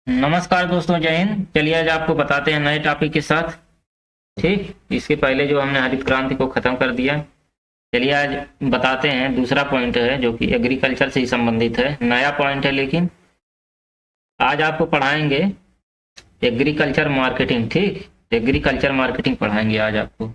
नमस्कार दोस्तों, जय हिंद। चलिए आज आपको बताते हैं नए टॉपिक के साथ। ठीक, इसके पहले जो हमने हरित क्रांति को खत्म कर दिया। चलिए आज बताते हैं दूसरा पॉइंट है जो कि एग्रीकल्चर से ही संबंधित है। नया पॉइंट है लेकिन आज आपको पढ़ाएंगे एग्रीकल्चर मार्केटिंग। ठीक, एग्रीकल्चर मार्केटिंग पढ़ाएंगे आज आपको।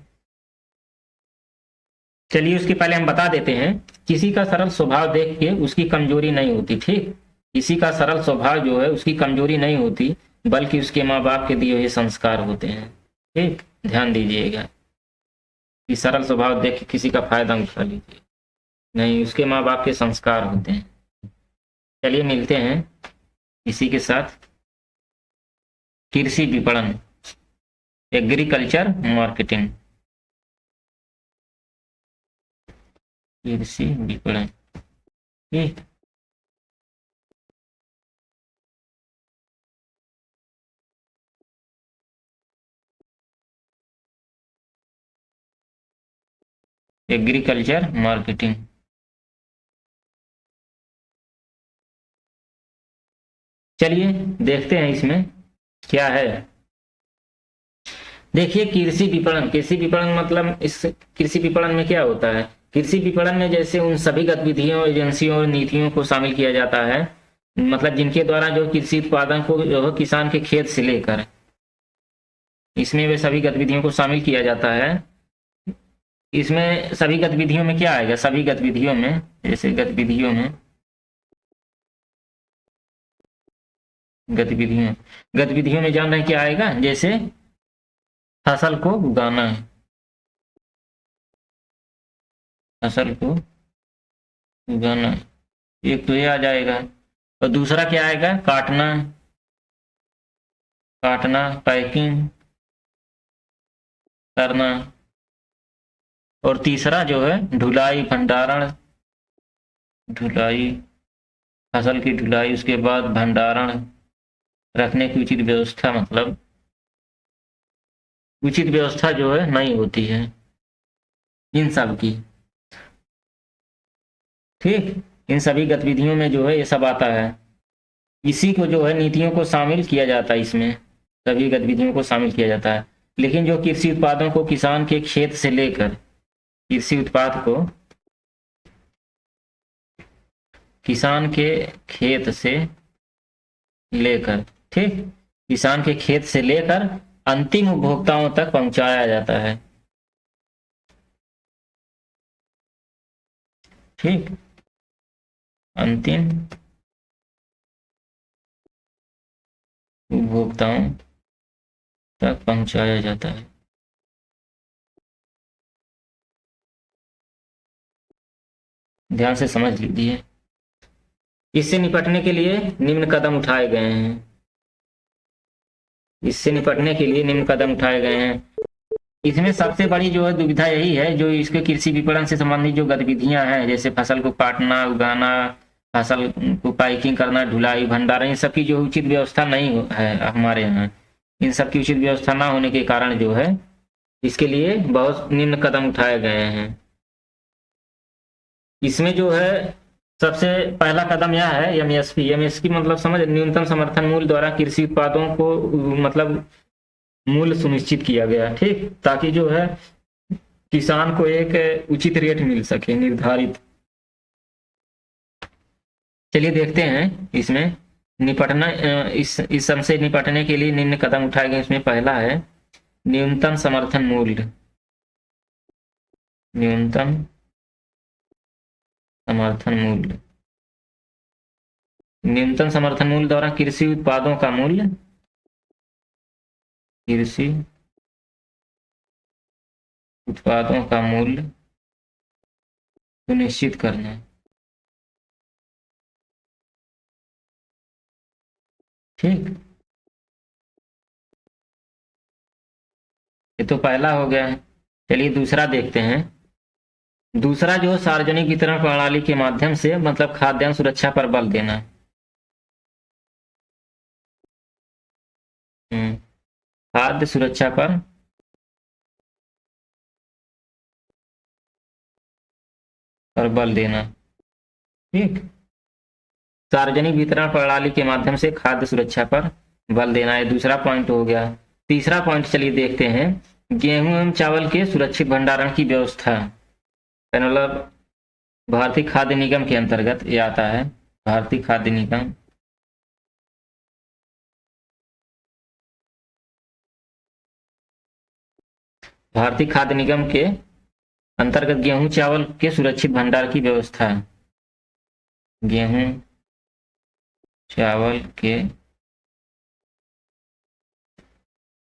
चलिए उसके पहले हम बता देते हैं, किसी का सरल स्वभाव देख के उसकी कमजोरी नहीं होती। ठीक, किसी का सरल स्वभाव जो है उसकी कमजोरी नहीं होती, बल्कि उसके माँ बाप के दिए हुए संस्कार होते हैं। ठीक, ध्यान दीजिएगा कि सरल स्वभाव देख के किसी का फायदा उठा लीजिए नहीं, उसके माँ बाप के संस्कार होते हैं। चलिए मिलते हैं इसी के साथ। कृषि विपणन, एग्रीकल्चर मार्केटिंग। कृषि विपणन, ठीक। Agriculture marketing. चलिए देखते हैं इसमें क्या है। देखिए कृषि विपणन, कृषि विपणन मतलब इस कृषि विपणन में क्या होता है। कृषि विपणन में जैसे उन सभी गतिविधियों, एजेंसियों और नीतियों को शामिल किया जाता है, मतलब जिनके द्वारा जो कृषि उत्पादन को जो है किसान के खेत से लेकर, इसमें वे सभी गतिविधियों को शामिल किया जाता है। इसमें सभी गतिविधियों में क्या आएगा, सभी गतिविधियों में, जैसे गतिविधियों गतिविधियों में जान रहे हैं क्या आएगा, जैसे फसल को उगाना है, फसल को उगाना, एक तो ये आ जाएगा। और दूसरा क्या आएगा, काटना, काटना, पैकिंग करना। और तीसरा जो है ढुलाई, भंडारण, ढुलाई, फसल की ढुलाई, उसके बाद भंडारण, रखने की उचित व्यवस्था, मतलब उचित व्यवस्था जो है नहीं होती है इन सब की। ठीक, इन सभी गतिविधियों में जो है ये सब आता है। इसी को जो है नीतियों को शामिल किया जाता है, इसमें सभी गतिविधियों को शामिल किया जाता है। लेकिन जो कृषि उत्पादों को किसान के खेत से लेकर, कृषि उत्पाद को किसान के खेत से लेकर, ठीक, किसान के खेत से लेकर अंतिम उपभोक्ताओं तक पहुंचाया जाता है। ठीक, अंतिम उपभोक्ताओं तक पहुंचाया जाता है। ध्यान से समझ लीजिए। इससे निपटने के लिए निम्न कदम उठाए गए हैं। इससे निपटने के लिए निम्न कदम उठाए गए हैं। इसमें सबसे बड़ी जो है दुविधा यही है, जो इसके कृषि विपणन से संबंधित जो गतिविधियां हैं, जैसे फसल को काटना, उगाना, फसल को पैकिंग करना, ढुलाई, भंडारण, इन सब की जो उचित व्यवस्था नहीं है हमारे यहाँ। इन सब की उचित व्यवस्था ना होने के कारण जो है इसके लिए बहुत निम्न कदम उठाए गए हैं। इसमें जो है सबसे पहला कदम यह है एमएसपी। एमएसपी मतलब समझ, न्यूनतम समर्थन मूल्य द्वारा कृषि उत्पादों को मतलब मूल्य सुनिश्चित किया गया। ठीक, ताकि जो है किसान को एक उचित रेट मिल सके, निर्धारित। चलिए देखते हैं इसमें निपटना, इस समस्या से निपटने के लिए निम्न कदम उठाए गए। इसमें पहला है न्यूनतम समर्थन मूल्य। न्यूनतम समर्थन मूल्य, न्यूनतम समर्थन मूल्य द्वारा कृषि उत्पादों का मूल्य, कृषि उत्पादों का मूल्य सुनिश्चित करना। ठीक, ये तो पहला हो गया। चलिए दूसरा देखते हैं। दूसरा जो सार्वजनिक वितरण प्रणाली के माध्यम से, मतलब खाद्यान्न सुरक्षा पर बल देना। खाद्य सुरक्षा पर बल देना। ठीक, सार्वजनिक वितरण प्रणाली के माध्यम से खाद्य सुरक्षा पर बल देना है, दूसरा पॉइंट हो गया। तीसरा पॉइंट चलिए देखते हैं, गेहूं एवं चावल के सुरक्षित भंडारण की व्यवस्था, मतलब भारतीय खाद्य निगम के अंतर्गत ये आता है। भारतीय खाद्य निगम, भारतीय खाद्य निगम के अंतर्गत गेहूं चावल के सुरक्षित भंडार की व्यवस्था, गेहूं चावल के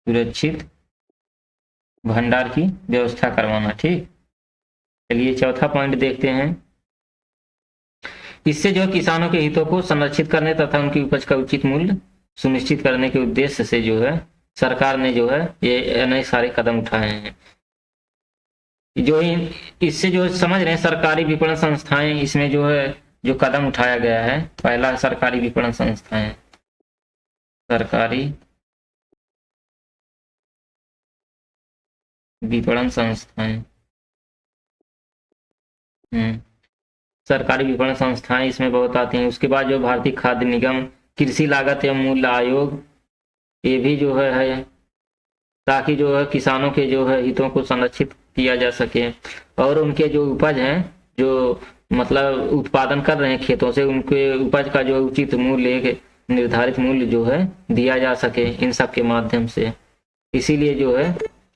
सुरक्षित भंडार की व्यवस्था करवाना। ठीक, चलिए चौथा पॉइंट देखते हैं। इससे जो किसानों के हितों को संरक्षित करने तथा उनकी उपज का उचित मूल्य सुनिश्चित करने के उद्देश्य से जो है सरकार ने जो है ये अनेक सारे कदम उठाए हैं। जो इससे जो समझ रहे हैं सरकारी विपणन संस्थाएं, इसमें जो है जो कदम उठाया गया है, पहला सरकारी विपणन संस्थाएं, सरकारी विपणन संस्थाएं, सरकारी विपणन संस्थाएं इसमें बहुत आती हैं। उसके बाद जो भारतीय खाद्य निगम, कृषि लागत एवं मूल्य आयोग, ये भी जो है ताकि जो है किसानों के जो है हितों को संरक्षित किया जा सके और उनके जो उपज हैं, जो मतलब उत्पादन कर रहे हैं खेतों से, उनके उपज का जो उचित मूल्य, एक निर्धारित मूल्य जो है दिया जा सके इन सब के माध्यम से। इसीलिए जो है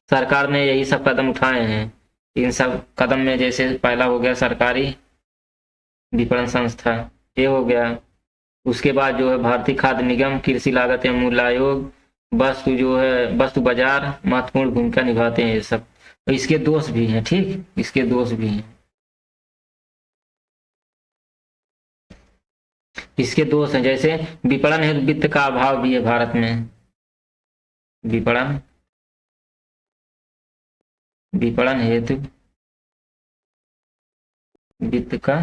सरकार ने यही सब कदम उठाए हैं। इन सब कदम में जैसे पहला हो गया सरकारी विपणन संस्था, ये हो गया। उसके बाद जो है भारतीय खाद्य निगम, कृषि लागत एवं मूल्य आयोग, वस्तु जो है वस्तु बाजार महत्वपूर्ण भूमिका निभाते हैं ये सब। तो इसके दोष भी हैं, ठीक, इसके दोष भी हैं। इसके दोष हैं जैसे विपणन हेतु वित्त का अभाव भी है भारत में, विपणन हेतु वित्त का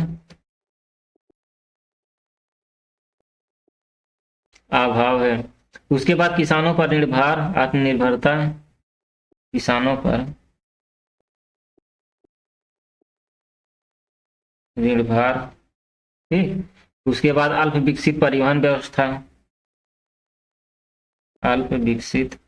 अभाव है। उसके बाद किसानों पर निर्भर आत्मनिर्भरता, किसानों पर निर्भर, ठीक। उसके बाद अल्प विकसित परिवहन व्यवस्था, अल्प विकसित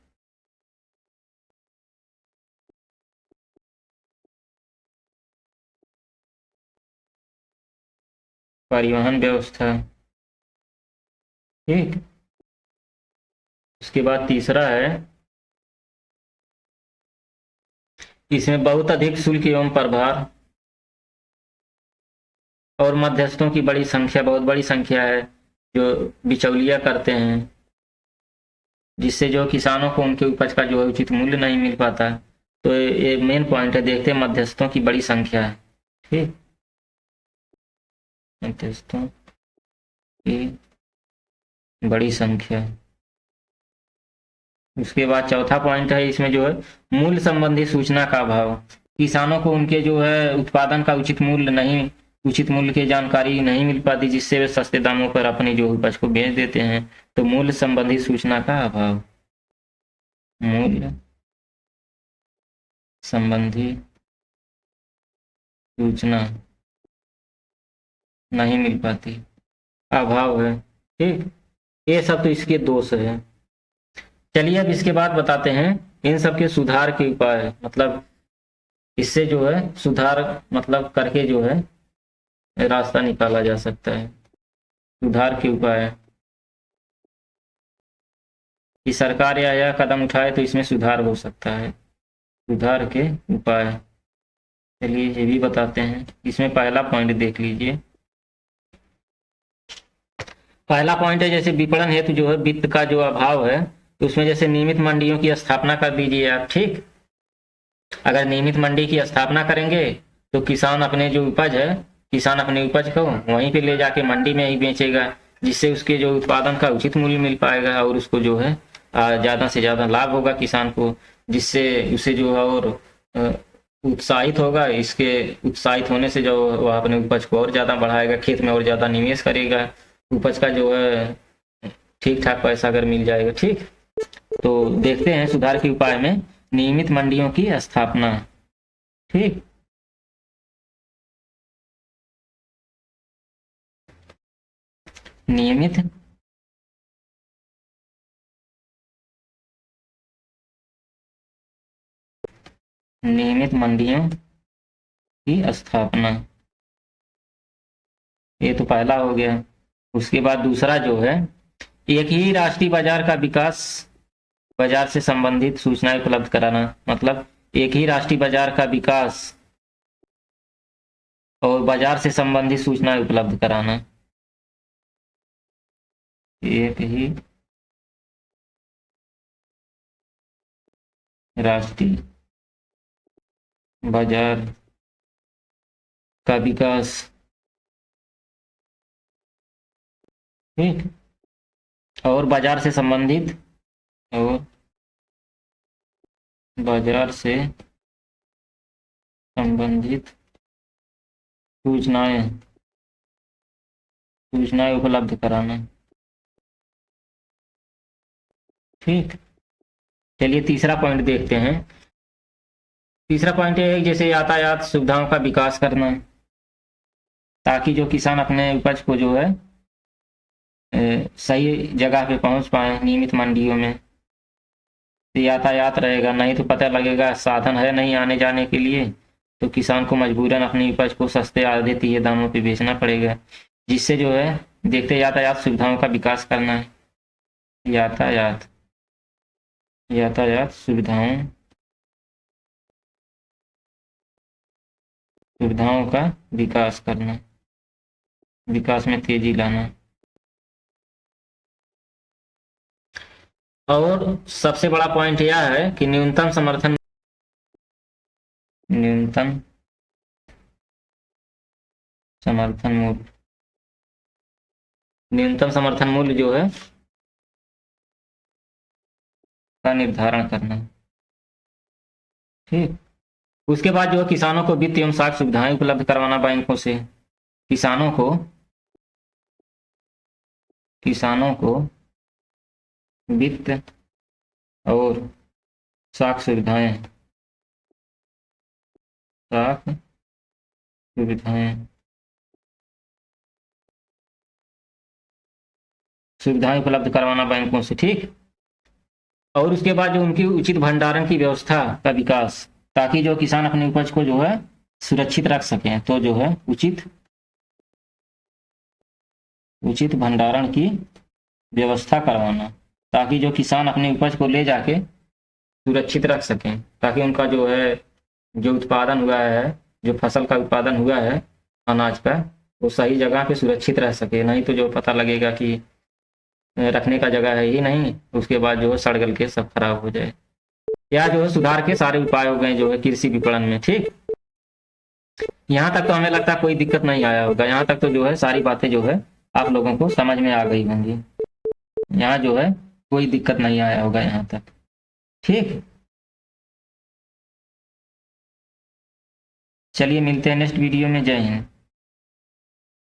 परिवहन व्यवस्था, ठीक। उसके बाद तीसरा है, इसमें बहुत अधिक शुल्क एवं प्रभार और मध्यस्थों की बड़ी संख्या, बहुत बड़ी संख्या है जो बिचौलिया करते हैं, जिससे जो किसानों को उनके उपज का जो है उचित मूल्य नहीं मिल पाता। तो ये मेन पॉइंट है, देखते हैं मध्यस्थों की बड़ी संख्या है, ठीक, मध्यस्थों की बड़ी संख्या। उसके बाद चौथा पॉइंट है, इसमें जो है मूल्य संबंधी सूचना का अभाव, किसानों को उनके जो है उत्पादन का उचित मूल्य की जानकारी नहीं मिल पाती, जिससे वे सस्ते दामों पर अपनी जो उपज को बेच देते हैं। तो मूल्य संबंधी सूचना का अभाव, मूल्य संबंधी सूचना नहीं मिल पाती, अभाव है, ठीक। ये सब तो इसके दोष है। चलिए अब इसके बाद बताते हैं इन सब के सुधार के उपाय, मतलब इससे जो है सुधार मतलब करके जो है रास्ता निकाला जा सकता है। सुधार के उपाय कि सरकार यह कदम उठाए तो इसमें सुधार हो सकता है। सुधार के उपाय चलिए ये भी बताते हैं। इसमें पहला पॉइंट देख लीजिए। पहला पॉइंट है जैसे विपणन हेतु जो है वित्त का जो अभाव है, तो उसमें जैसे नियमित मंडियों की स्थापना कर दीजिए आप, ठीक। अगर नियमित मंडी की स्थापना करेंगे तो किसान अपने जो उपज है, किसान अपने उपज को वहीं पे ले जाके मंडी में ही बेचेगा, जिससे उसके जो उत्पादन का उचित मूल्य मिल पाएगा और उसको जो है ज़्यादा से ज़्यादा लाभ होगा किसान को, जिससे उसे जो है और उत्साहित होगा। इसके उत्साहित होने से जो वह अपने उपज को और ज़्यादा बढ़ाएगा, खेत में और ज़्यादा निवेश करेगा, उपज का जो है ठीक ठाक पैसा अगर मिल जाएगा, ठीक। तो देखते हैं सुधार के उपाय में नियमित मंडियों की स्थापना, ठीक। नियमित नियमित मंडियों की स्थापना, ये तो पहला हो गया। उसके बाद दूसरा जो है, एक ही राष्ट्रीय बाजार का विकास, बाजार से संबंधित सूचनाएं उपलब्ध कराना, मतलब एक ही राष्ट्रीय बाजार का विकास और बाजार से संबंधित सूचनाएं उपलब्ध कराना। एक ही राष्ट्रीय बाजार का विकास, ठीक, और बाजार से संबंधित, और बाजार से संबंधित सूचनाएं सूचनाएं उपलब्ध कराना, ठीक। चलिए तीसरा पॉइंट देखते हैं। तीसरा पॉइंट ये है, जैसे यातायात सुविधाओं का विकास करना, ताकि जो किसान अपने उपज को जो है सही जगह पे पहुंच पाए, नियमित मंडियों में। तो यातायात रहेगा, नहीं तो पता लगेगा साधन है नहीं आने जाने के लिए, तो किसान को मजबूरन अपनी उपज को सस्ते आधे दामों पे बेचना पड़ेगा, जिससे जो है देखते यातायात सुविधाओं का विकास करना है। यातायात यातायात सुविधाओं का विकास करना, विकास में तेजी लाना। और सबसे बड़ा पॉइंट यह है कि न्यूनतम समर्थन मूल्य, न्यूनतम समर्थन मूल्य जो है का निर्धारण करना, ठीक। उसके बाद जो है किसानों को वित्त एवं साख सुविधाएं उपलब्ध करवाना बैंकों से। किसानों को वित्त और साख सुविधाएं उपलब्ध करवाना बैंकों से, ठीक। और उसके बाद जो उनकी उचित भंडारण की व्यवस्था का विकास, ताकि जो किसान अपनी उपज को जो है सुरक्षित रख सकें, तो जो है उचित भंडारण की व्यवस्था करवाना, ताकि जो किसान अपनी उपज को ले जाके सुरक्षित रख सकें, ताकि उनका जो है जो उत्पादन हुआ है, जो फसल का उत्पादन हुआ है अनाज का, वो सही जगह पे सुरक्षित रह सके। नहीं तो जो पता लगेगा कि रखने का जगह है ही नहीं, उसके बाद जो है सड़ गल के सब खराब हो जाए। या जो है सुधार के सारे उपाय हो गए जो है कृषि विपणन में, ठीक। यहाँ तक तो हमें लगता है कोई दिक्कत नहीं आया होगा। यहाँ तक तो जो है सारी बातें जो है आप लोगों को समझ में आ गई होंगी। यहाँ जो है कोई दिक्कत नहीं आया होगा यहाँ तक, ठीक। चलिए मिलते हैं नेक्स्ट वीडियो में। जय हिंद।